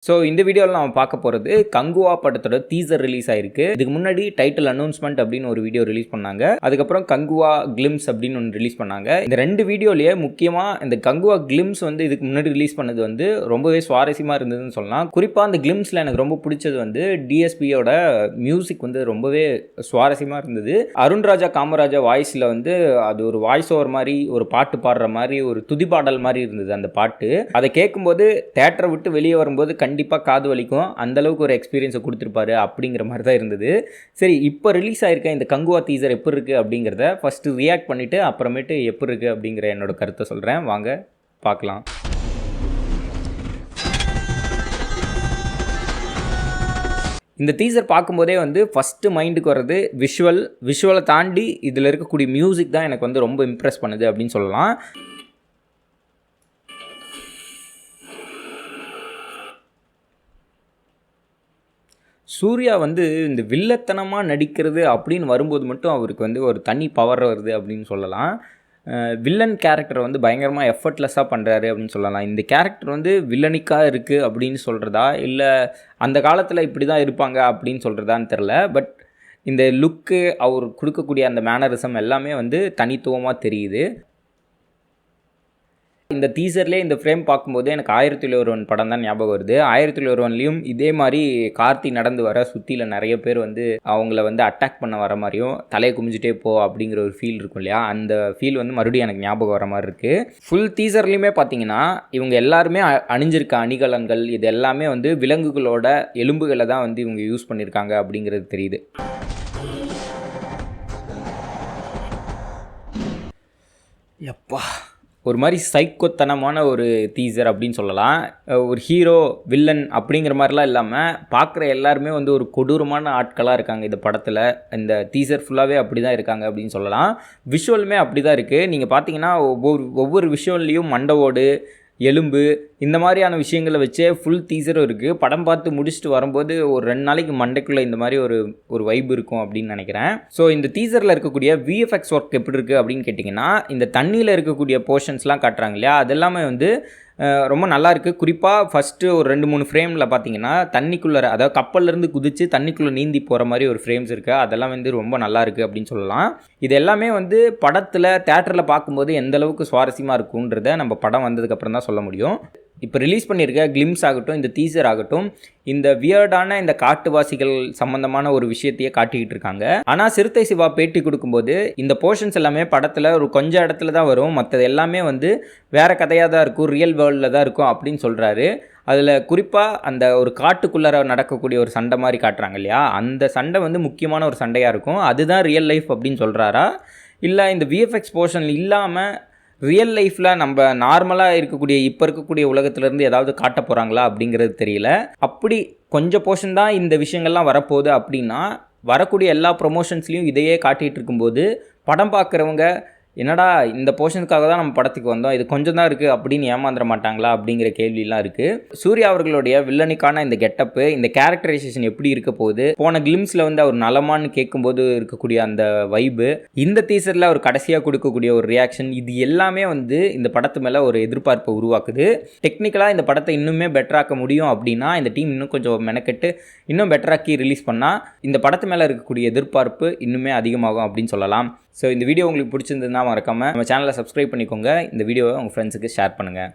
So இந்த வீடியோவில் நம்ம பார்க்க போகிறது கங்குவா படத்தோட டீசர் ரிலீஸ் ஆயிருக்கு. இதுக்கு முன்னாடி டைட்டில் அனௌன்ஸ்மெண்ட் அப்படின்னு ஒரு வீடியோ ரிலீஸ் பண்ணாங்க. அதுக்கப்புறம் கங்குவா கிளிம்ஸ் அப்படின்னு ஒன்று ரிலீஸ் பண்ணாங்க. இந்த ரெண்டு வீடியோலேயே முக்கியமாக இந்த கங்குவா கிளிம்ஸ் வந்து இதுக்கு முன்னாடி ரிலீஸ் பண்ணது வந்து ரொம்பவே சுவாரஸ்யமாக இருந்ததுன்னு சொல்லலாம். குறிப்பாக அந்த கிளிம்ஸில் எனக்கு ரொம்ப பிடிச்சது வந்து டிஎஸ்பியோட மியூசிக் வந்து ரொம்பவே சுவாரஸ்யமாக இருந்தது. அருண் ராஜா காமராஜா வாய்ஸில் வந்து அது ஒரு வாய்ஸ் ஓவர் மாதிரி ஒரு பாட்டு பாடுற மாதிரி ஒரு துதிப்பாடல் மாதிரி இருந்தது அந்த பாட்டு. அதை கேட்கும்போது தேட்டரை விட்டு வெளியே வரும்போது கண்டிப்பாக காது வலிக்கும், அந்தளவுக்கு ஒரு எக்ஸ்பீரியன்ஸை கொடுத்துருப்பாரு அப்படிங்கிற மாதிரி தான் இருந்தது. சரி, இப்போ ரிலீஸ் ஆகிருக்க இந்த கங்குவா டீசர் எப்படி இருக்குது அப்படிங்கிறத ஃபஸ்ட்டு ரியாக்ட் பண்ணிவிட்டு அப்புறமேட்டு எப்படி இருக்குது அப்படிங்கிற என்னோட கருத்தை சொல்கிறேன். வாங்க பார்க்கலாம். இந்த டீசர் பார்க்கும்போதே வந்து ஃபஸ்ட்டு மைண்டுக்கு வர்றது விஷுவலை தாண்டி இதில் இருக்கக்கூடிய மியூசிக் தான் எனக்கு வந்து ரொம்ப இம்ப்ரெஸ் பண்ணுது அப்படின்னு சொல்லலாம். சூர்யா வந்து இந்த வில்லத்தனமாக நடிக்கிறது அப்படின்னு வரும்போது மட்டும் அவருக்கு வந்து ஒரு தனி பவர் வருது அப்படின்னு சொல்லலாம். வில்லன் கேரக்டரை வந்து பயங்கரமாக எஃபர்ட்லெஸ்ஸாக பண்ணுறாரு அப்படின்னு சொல்லலாம். இந்த கேரக்டர் வந்து வில்லனிக்காக இருக்குது அப்படின்னு சொல்கிறதா, இல்லை அந்த காலத்தில் இப்படி தான் இருப்பாங்க அப்படின்னு சொல்கிறதான்னு தெரில. பட் இந்த லுக்கு, அவர் கொடுக்கக்கூடிய அந்த மேனரிசம் எல்லாமே வந்து தனித்துவமாக தெரியுது. இந்த டீசர்லேயே இந்த ஃப்ரேம் பார்க்கும்போது எனக்கு 1001 படம் தான் ஞாபகம் வருது. 1001லையும் இதே மாதிரி கார்த்தி நடந்து வர சுற்றியில் நிறைய பேர் வந்து அவங்கள வந்து அட்டாக் பண்ண வர மாதிரியும் தலையை குமிஞ்சிட்டே போ அப்படிங்கிற ஒரு ஃபீல் இருக்கும் இல்லையா, அந்த ஃபீல் வந்து மறுபடியும் எனக்கு ஞாபகம் வர மாதிரி இருக்குது. ஃபுல் டீசர்லேயுமே பார்த்தீங்கன்னா இவங்க எல்லாருமே அணிஞ்சிருக்க அணிகலன்கள் இது எல்லாமே வந்து விலங்குகளோட எலும்புகளை தான் வந்து இவங்க யூஸ் பண்ணியிருக்காங்க அப்படிங்கிறது தெரியுது. எப்பா, ஒரு மாதிரி சைக்கோத்தனமான ஒரு டீசர் அப்படின்னு சொல்லலாம். ஒரு ஹீரோ வில்லன் அப்படிங்கிற மாதிரிலாம் இல்லாமல் பார்க்குற எல்லாருமே வந்து ஒரு கொடூரமான ஆட்களாக இருக்காங்க இந்த படத்தில். இந்த டீசர் ஃபுல்லாகவே அப்படி தான் இருக்காங்க அப்படின்னு சொல்லலாம். விஷுவலுமே அப்படி தான் இருக்குது. நீங்கள் பார்த்தீங்கன்னா ஒவ்வொரு விஷுவல்லையும் மண்டவோடு எலும்பு இந்த மாதிரியான விஷயங்களை வச்சே ஃபுல் டீசரும் இருக்குது. படம் பார்த்து முடிச்சுட்டு வரும்போது ஒரு 2 நாளைக்கு மண்டைக்குள்ளே இந்த மாதிரி ஒரு வைப் இருக்கும் அப்படின்னு நினைக்கிறேன். ஸோ இந்த டீசரில் இருக்கக்கூடிய விஎஃப்எக்ஸ் ஒர்க் எப்படி இருக்குது அப்படின்னு கேட்டிங்கன்னா, இந்த தண்ணியில் இருக்கக்கூடிய போர்ஷன்ஸ்லாம் காட்டுறாங்க இல்லையா, அதெல்லாமே வந்து ரொம்ப நல்லாயிருக்கு. குறிப்பாக ஃபஸ்ட்டு ஒரு 2-3 ஃப்ரேமில் பார்த்தீங்கன்னா தண்ணிக்குள்ளே, அதாவது கப்பல்லேருந்து குதித்து தண்ணிக்குள்ளே நீந்தி போகிற மாதிரி ஒரு ஃப்ரேம்ஸ் இருக்குது. அதெல்லாம் வந்து ரொம்ப நல்லாயிருக்கு அப்படின்னு சொல்லலாம். இது எல்லாமே வந்து படத்தில் தேட்டரில் பார்க்கும்போது எந்தளவுக்கு சுவாரஸ்யமாக இருக்குன்றதை நம்ம படம் வந்ததுக்கப்புறம் தான் சொல்ல முடியும். இப்போ ரிலீஸ் பண்ணியிருக்க கிளிம்ஸ் ஆகட்டும், இந்த டீசர் ஆகட்டும், இந்த வியர்டான இந்த காட்டுவாசிகள் சம்மந்தமான ஒரு விஷயத்தையே காட்டிக்கிட்டு இருக்காங்க. ஆனால் சிறுத்தை சிவா பேட்டி கொடுக்கும்போது இந்த போர்ஷன்ஸ் எல்லாமே படத்தில் ஒரு கொஞ்சம் இடத்துல தான் வரும், மற்றது எல்லாமே வந்து வேறு கதையாக தான் இருக்கும், ரியல் வேர்ல்டில் தான் இருக்கும் அப்படின்னு சொல்கிறாரு. அதில் குறிப்பாக அந்த ஒரு காட்டுக்குள்ளார நடக்கக்கூடிய ஒரு சண்டை மாதிரி காட்டுறாங்க இல்லையா, அந்த சண்டை வந்து முக்கியமான ஒரு சண்டையாக இருக்கும், அதுதான் ரியல் லைஃப் அப்படின்னு சொல்கிறாரா, இல்லை இந்த விஎஃப்எக்ஸ் போர்ஷன் இல்லாமல் ரியல் லைஃப்பில் நம்ம நார்மலாக இருக்கக்கூடிய இப்போ இருக்கக்கூடிய உலகத்துலேருந்து ஏதாவது காட்ட போகிறாங்களா அப்படிங்கிறது தெரியல. அப்படி கொஞ்சம் போர்ஷன் தான் இந்த விஷயங்கள்லாம் வரப்போகுது அப்படின்னா, வரக்கூடிய எல்லா ப்ரொமோஷன்ஸ்லையும் இதையே காட்டிகிட்டு இருக்கும்போது படம் பார்க்குறவங்க என்னடா இந்த போர்ஷனுக்காக தான் நம்ம படத்துக்கு வந்தோம், இது கொஞ்சம் தான் இருக்குது அப்படின்னு ஏமாந்துட மாட்டாங்களா அப்படிங்கிற கேள்வியெல்லாம் இருக்குது. சூர்யா அவர்களுடைய வில்லனுக்கான இந்த கெட்டப்பு, இந்த கேரக்டரைசேஷன் எப்படி இருக்க போகுது, போன கிளிம்ஸில் வந்து அவர் நலமான்னு கேட்கும்போது இருக்கக்கூடிய அந்த வைபு, இந்த டீசரில் அவர் கடைசியாக கொடுக்கக்கூடிய ஒரு ரியாக்ஷன், இது எல்லாமே வந்து இந்த படத்து மேலே ஒரு எதிர்பார்ப்பை உருவாக்குது. டெக்னிக்கலாக இந்த படத்தை இன்னுமே பெட்டராக்க முடியும் அப்படின்னா இந்த டீம் இன்னும் கொஞ்சம் மெனக்கெட்டு இன்னும் பெட்டராக்கி ரிலீஸ் பண்ணால் இந்த படத்து மேலே இருக்கக்கூடிய எதிர்பார்ப்பு இன்னுமே அதிகமாகும் அப்படின்னு சொல்லலாம். ஸோ இந்த வீடியோ உங்களுக்கு பிடிச்சிருந்ததுன்னா மறக்காமல் நம்ம சேனலை சப்ஸ்கிரைப் பண்ணிக்கோங்க. இந்த வீடியோவை உங்கள் ஃப்ரெண்ட்ஸுக்கு ஷேர் பண்ணுங்கள்.